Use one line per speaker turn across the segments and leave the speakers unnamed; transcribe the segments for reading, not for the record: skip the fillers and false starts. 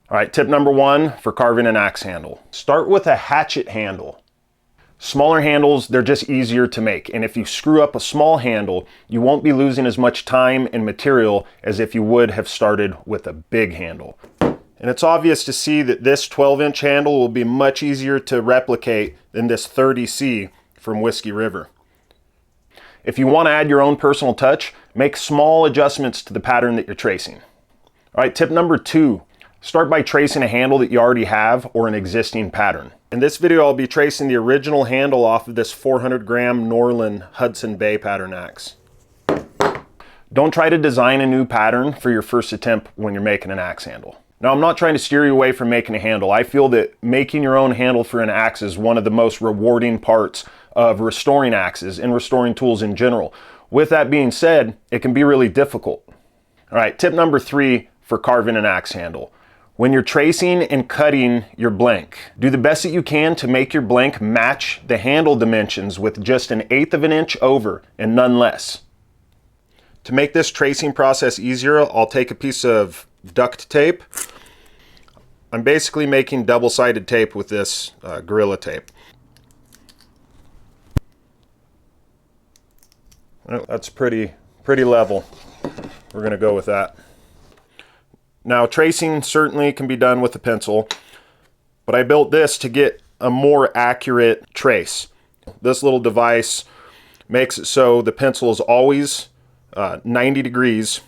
All right, tip number one for carving an axe handle. Start with a hatchet handle. Smaller handles, they're just easier to make. And if you screw up a small handle, you won't be losing as much time and material as if you would have started with a big handle. And it's obvious to see that this 12-inch handle will be much easier to replicate than this 30C from Whiskey River. If you want to add your own personal touch, make small adjustments to the pattern that you're tracing. All right, tip number two, start by tracing a handle that you already have or an existing pattern. In this video, I'll be tracing the original handle off of this 400-gram Norland Hudson Bay pattern axe. Don't try to design a new pattern for your first attempt when you're making an axe handle. Now, I'm not trying to steer you away from making a handle. I feel that making your own handle for an axe is one of the most rewarding parts of restoring axes and restoring tools in general. With that being said, it can be really difficult. All right, tip number three for carving an axe handle. When you're tracing and cutting your blank, do the best that you can to make your blank match the handle dimensions with just 1/8 of an inch over and none less. To make this tracing process easier, I'll take a piece of duct tape. I'm basically making double-sided tape with this Gorilla Tape. Well, that's pretty level. We're gonna go with that. Now, tracing certainly can be done with a pencil, but I built this to get a more accurate trace. This little device makes it so the pencil is always 90 degrees,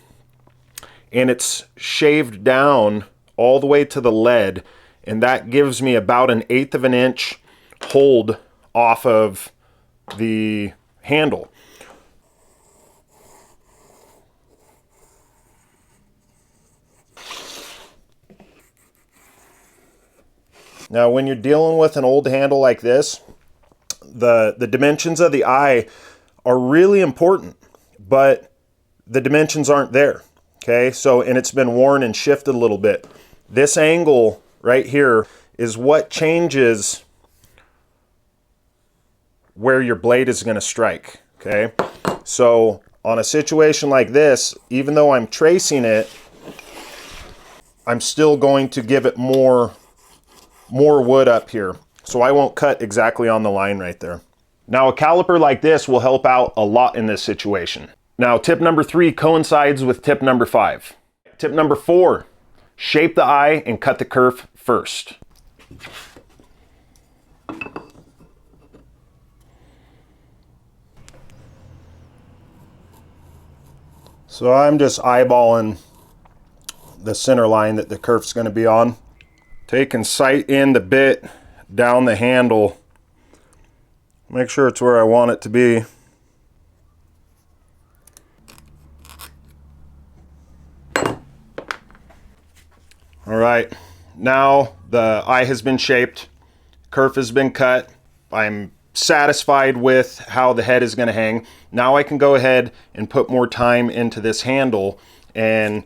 and it's shaved down all the way to the lead, and that gives me about 1/8 of an inch hold off of the handle. Now, when you're dealing with an old handle like this, the dimensions of the eye are really important, but the dimensions aren't there, okay? So, and it's been worn and shifted a little bit. This angle right here is what changes where your blade is gonna strike, okay? So, on a situation like this, even though I'm tracing it, I'm still going to give it more wood up here, so I won't cut exactly on the line right there. Now, a caliper like this will help out a lot in this situation. Now, tip number three coincides with tip number five. Tip number four, shape the eye and cut the kerf first. So I'm just eyeballing the center line that the kerf's going to be on. Taking sight in the bit down the handle. Make sure it's where I want it to be. All right, now the eye has been shaped, kerf has been cut. I'm satisfied with how the head is going to hang. Now I can go ahead and put more time into this handle and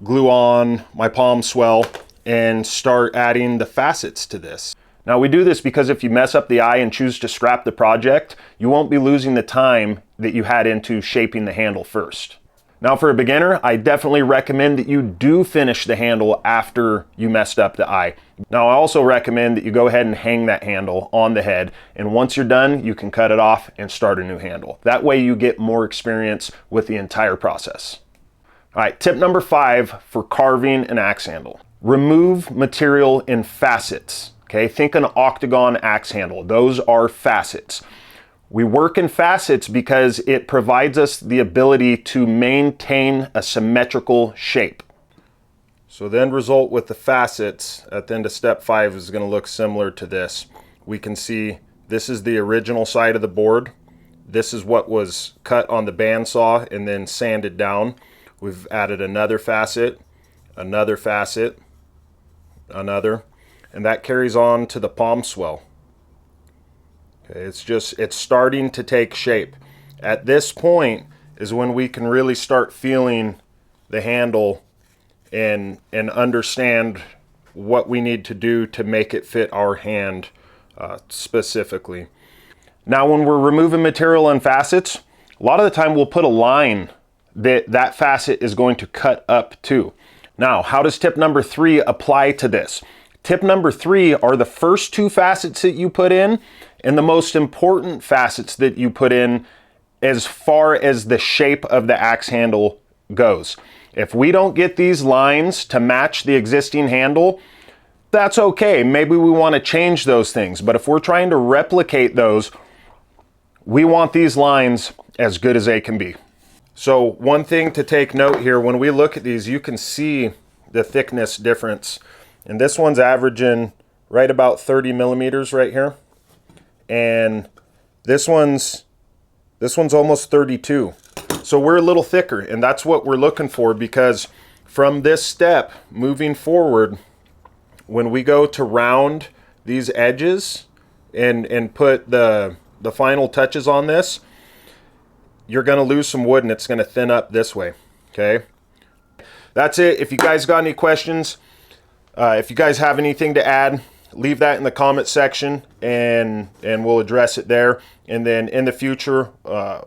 glue on my palm swell and start adding the facets to this. Now, we do this because if you mess up the eye and choose to scrap the project, you won't be losing the time that you had into shaping the handle first. Now, for a beginner, I definitely recommend that you do finish the handle after you messed up the eye. Now, I also recommend that you go ahead and hang that handle on the head, and once you're done, you can cut it off and start a new handle. That way you get more experience with the entire process. All right, tip number five for carving an axe handle. Remove material in facets, okay? Think an octagon axe handle. Those are facets. We work in facets because it provides us the ability to maintain a symmetrical shape. So the end result with the facets at the end of step 5 is going to look similar to this. We can see this is the original side of the board. This is what was cut on the bandsaw and then sanded down. We've added another facet, another, and that carries on to the palm swell. Okay, it's starting to take shape. At this point is when we can really start feeling the handle and understand what we need to do to make it fit our hand specifically. Now, when we're removing material and facets, a lot of the time we'll put a line that facet is going to cut up to. Now, how does tip number 3 apply to this? Tip number 3 are the first 2 facets that you put in and the most important facets that you put in as far as the shape of the axe handle goes. If we don't get these lines to match the existing handle, that's okay. Maybe we want to change those things. But if we're trying to replicate those, we want these lines as good as they can be. So one thing to take note here, when we look at these, you can see the thickness difference. And this one's averaging right about 30 millimeters right here. And this one's almost 32. So we're a little thicker, and that's what we're looking for, because from this step moving forward, when we go to round these edges and put the final touches on this, you're going to lose some wood and it's going to thin up this way. Okay, that's it. If you guys got any questions, if you guys have anything to add, leave that in the comment section and we'll address it there. And then in the future,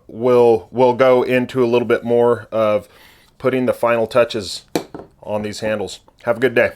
we'll go into a little bit more of putting the final touches on these handles. Have a good day.